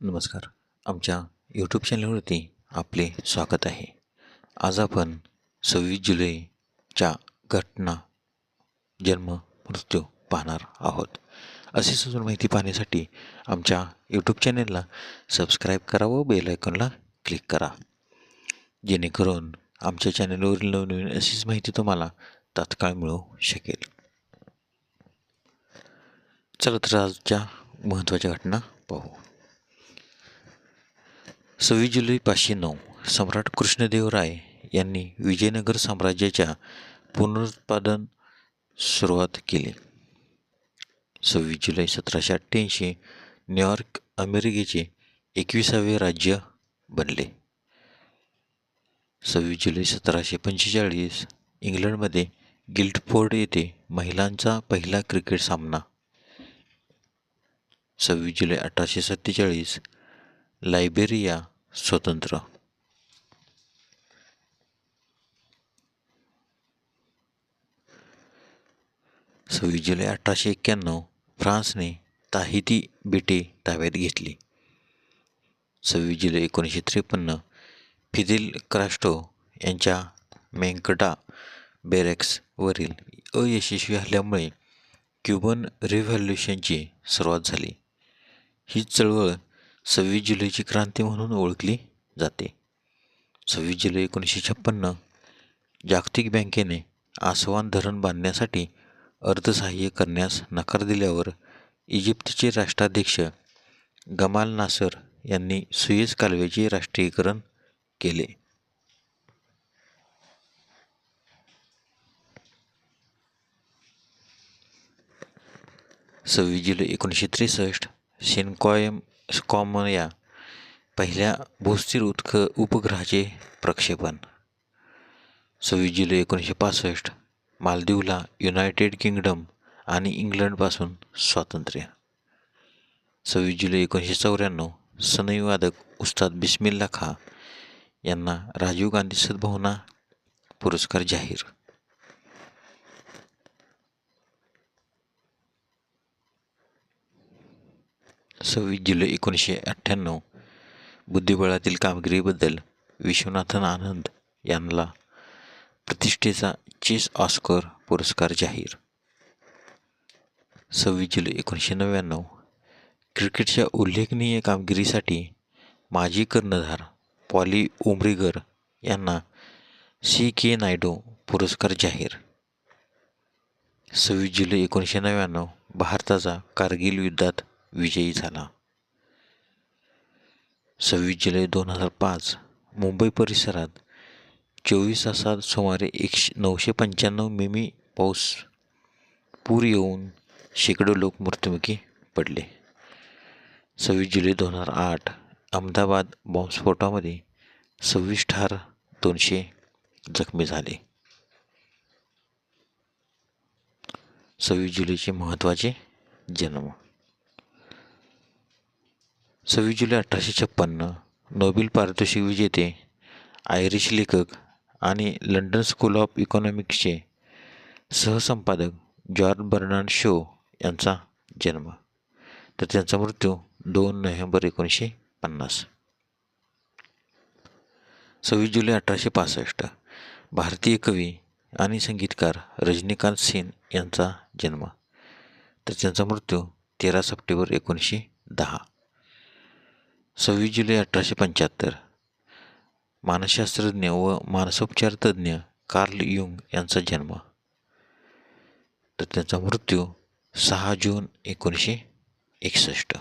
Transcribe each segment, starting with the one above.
नमस्कार. आमच्या यूट्यूब चॅनलवरती आपले स्वागत आहे. आज आपण 26 जुलैच्या घटना, जन्म, मृत्यू पाहणार आहोत. अशी सजून माहिती पाहण्यासाठी आमच्या यूट्यूब चॅनलला सबस्क्राईब करा व बेल आयकॉनला क्लिक करा, जेणेकरून आमच्या चॅनलवरील नवनवीन अशीच माहिती तुम्हाला तात्काळ मिळू शकेल. चला तर आजच्या महत्त्वाच्या घटना पाहू. 26 जुलै 509 सम्राट कृष्णदेवराय यांनी विजयनगर साम्राज्याच्या पुनरुत्पादन सुरुवात केली. 26 जुलै 1788 न्यूयॉर्क अमेरिकेचे 21वे राज्य बनले. 26 जुलै 1745 इंग्लंडमध्ये गिल्डफोर्ड येथे महिलांचा पहिला क्रिकेट सामना. 26 जुलै 1847 लायबेरिया स्वतंत्र. 26 जुलै 1891 फ्रान्सने ताहिती बेटे ताब्यात घेतली. 26 जुलै 1953 फिदेल कास्ट्रो यांच्या मॅग्ना बॅरेक्स वरील अयशस्वी हल्ल्यामुळे क्युबन रिव्हॉल्यूशनची सुरुवात झाली. ही चळवळ 26 जुलैची क्रांती म्हणून ओळखली जाते. 26 जुलै 1956 जागतिक बँकेने आसवान धरण बांधण्यासाठी अर्थसहाय्य करण्यास नकार दिल्यावर इजिप्तचे राष्ट्राध्यक्ष गमाल नासर यांनी सुएझ कालव्याचे राष्ट्रीयकरण केले. 26 जुलै 1963 सेन्कॉया पहिल्या भूस्थिर उपग्रहाचे प्रक्षेपण. 26 जुलै 1965 मालदीवला युनायटेड किंगडम आणि इंग्लंडपासून स्वातंत्र्य. 26 जुलै 1994 सनई वादक उस्ताद बिस्मिल्ला खां यांना राजीव गांधी सद्भावना पुरस्कार जाहीर. 26 जुलै 1998 बुद्धिबळातील कामगिरीबद्दल विश्वनाथन आनंद यांना प्रतिष्ठेचा चेस ऑस्कर पुरस्कार जाहीर. 26 जुलै 1999 क्रिकेटच्या उल्लेखनीय कामगिरीसाठी माजी कर्णधार पॉली उमरीगर यांना C.K. नायडू पुरस्कार जाहीर. 26 जुलै 1999 भारताचा कारगिल युद्धात विजयी झाला. 26 जुलै 2005 मुंबई परिसरात 24 तासात सुमारे 995 मिमी पाऊस पूर येऊन शेकडो लोक मृत्युमुखी पडले. 26 जुलै 2008 अहमदाबाद बॉम्बस्फोटामध्ये 26 ठार, 200 जखमी झाले. 26 जुलैचे महत्त्वाचे जन्म. 26 जुलै 1856 नोबेल पारितोषिक विजेते, आयरिश लेखक आणि लंडन स्कूल ऑफ इकॉनॉमिक्सचे सहसंपादक जॉर्ज बर्नार्ड शो यांचा जन्म, तर त्यांचा मृत्यू 2 नोव्हेंबर 1950. 26 जुलै 1865 भारतीय कवी आणि संगीतकार रजनीकांत सेन यांचा जन्म, तर त्यांचा मृत्यू 13 सप्टेंबर 1910. 26 जुलै 1875 मानसशास्त्रज्ञ व मानसोपचार तज्ज्ञ कार्ल युंग यांचा जन्म, तर त्यांचा मृत्यू 6 जून 1961.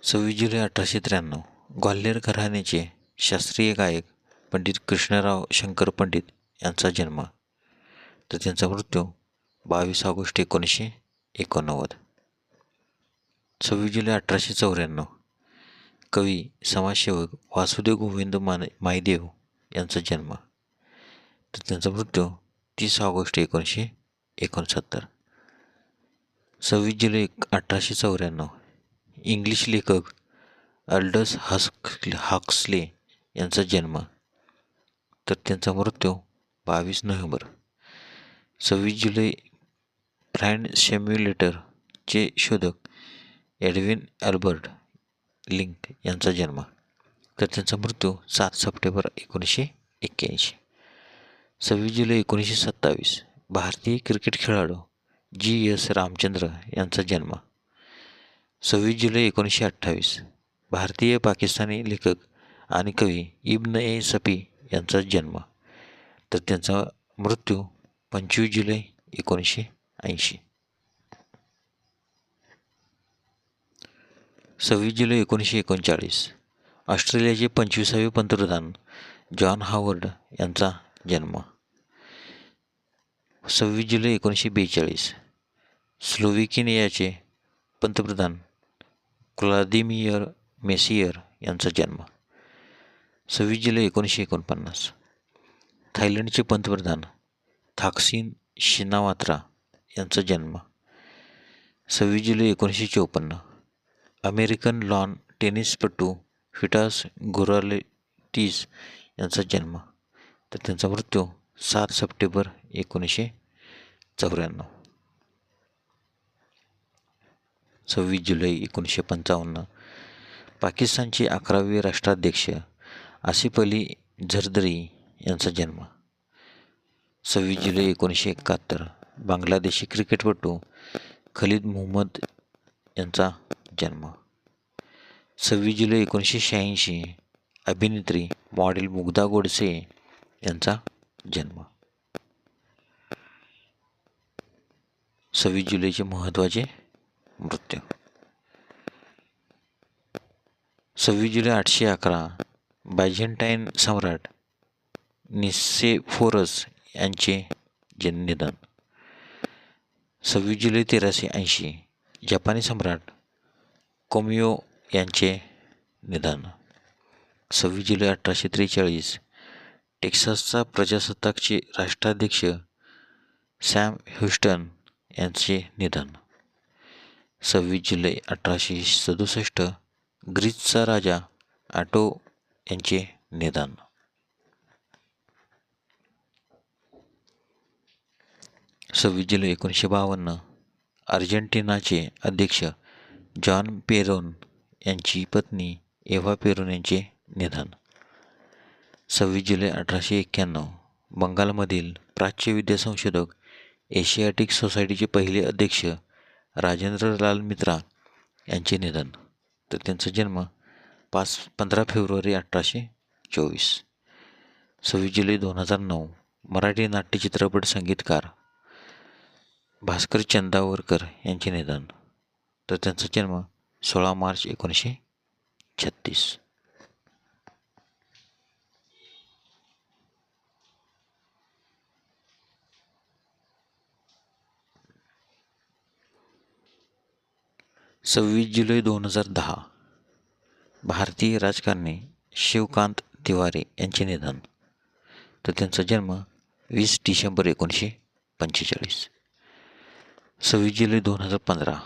26 जुलै 1893 ग्वाल्हेर घराण्याचे शास्त्रीय गायक पंडित कृष्णराव शंकर पंडित यांचा जन्म, तर त्यांचा मृत्यू 22 ऑगस्ट 1989. 26 जुलै 1894 कवी समाजसेवक वासुदेव गोविंद मायदेव यांचा जन्म, तर त्यांचा मृत्यू 30 ऑगस्ट 1969. 26 जुलै 1894 इंग्लिश लेखक अल्डस हक्सले यांचा जन्म, तर त्यांचा मृत्यू 22 नोव्हेंबर 26 जुलै फ्लाइट सिम्युलेटरचे शोधक एडविन अल्बर्ट लिंक यांचा जन्म, तर त्यांचा मृत्यू 7 सप्टेंबर 1981. 26 जुलै 1927 भारतीय क्रिकेट खेळाडू GS रामचंद्र यांचा जन्म. 26 जुलै 1928 भारतीय पाकिस्तानी लेखक आणि कवी इब्न ए सफी यांचा जन्म, तर त्यांचा मृत्यू 25 जुलै 1980. 26 जुलै 1939 ऑस्ट्रेलियाचे 25वे पंतप्रधान जॉन हॉवर्ड यांचा जन्म. 26 जुलै 1942 स्लोव्हेकियाचे पंतप्रधान व्लादिमीर मेसियर यांचा जन्म. 26 जुलै 1949 थायलंडचे पंतप्रधान थाकसिन शिनावात्रा यांचा जन्म. 26 जुलै 1954 अमेरिकन लॉन टेनिसपटू फिटास गुराल्टीस यांचा जन्म, तर त्यांचा मृत्यू 7 सप्टेंबर 1994. 26 जुलै 1955 पाकिस्तानचे 11वे राष्ट्राध्यक्ष आसिफ अली झरदरी यांचा जन्म. 26 जुलै 1971 बांगलादेशी क्रिकेटपटू खलीद मोहम्मद यांचा जन्म. 26 जुलै 1986 अभिनेत्री मॉडेल मुग्धा गोडसे यांचा जन्म. 26 जुलैचे महत्त्वाचे मृत्यू. 26 जुलै 811 बायझेंटाईन सम्राट निसेफोरस यांचे निधन. 26 जुलै 1380 जपानी सम्राट कोमियो यांचे निधन. 26 जुलै 1843 टेक्सासचा प्रजासत्ताकचे राष्ट्राध्यक्ष सॅम ह्युस्टन यांचे निधन. 26 जुलै 1867 ग्रीसचा राजा ऑटो यांचे निधन. 26 जुलै 1952 अर्जेंटिनाचे अध्यक्ष जॉन पेरोन यांची पत्नी एव्हा पेरोन यांचे निधन. 26 जुलै 1891 बंगालमधील प्राच्यविद्या संशोधक एशियाटिक सोसायटीचे पहिले अध्यक्ष राजेंद्रलाल मित्रा यांचे निधन, तर त्यांचा जन्म 15 फेब्रुवारी 1824. 26 जुलै 2009 मराठी नाट्य चित्रपट संगीतकार भास्कर चंदावरकर यांचे निधन, तर त्यांचा जन्म 16 मार्च 1936. सव्वीस जुलै 2010 भारतीय राजकारणी शिवकांत तिवारी यांचे निधन, तर त्यांचा जन्म 20 डिसेंबर 1945. 26 जुलै 2015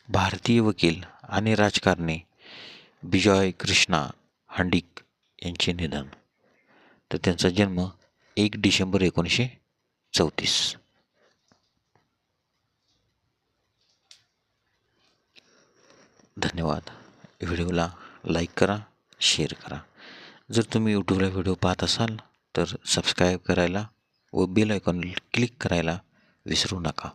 भारतीय वकील आणि राजकारणी बिजॉय कृष्णा हांडिक यांचे निधन, तर त्यांचा जन्म 1 डिसेंबर 1934. धन्यवाद. व्हिडिओला लाईक करा, शेअर करा. जर तुम्ही यूट्यूबला व्हिडिओ पाहत असाल तर सबस्क्राईब करायला व बेल आयकॉन क्लिक करायला विसरू नका.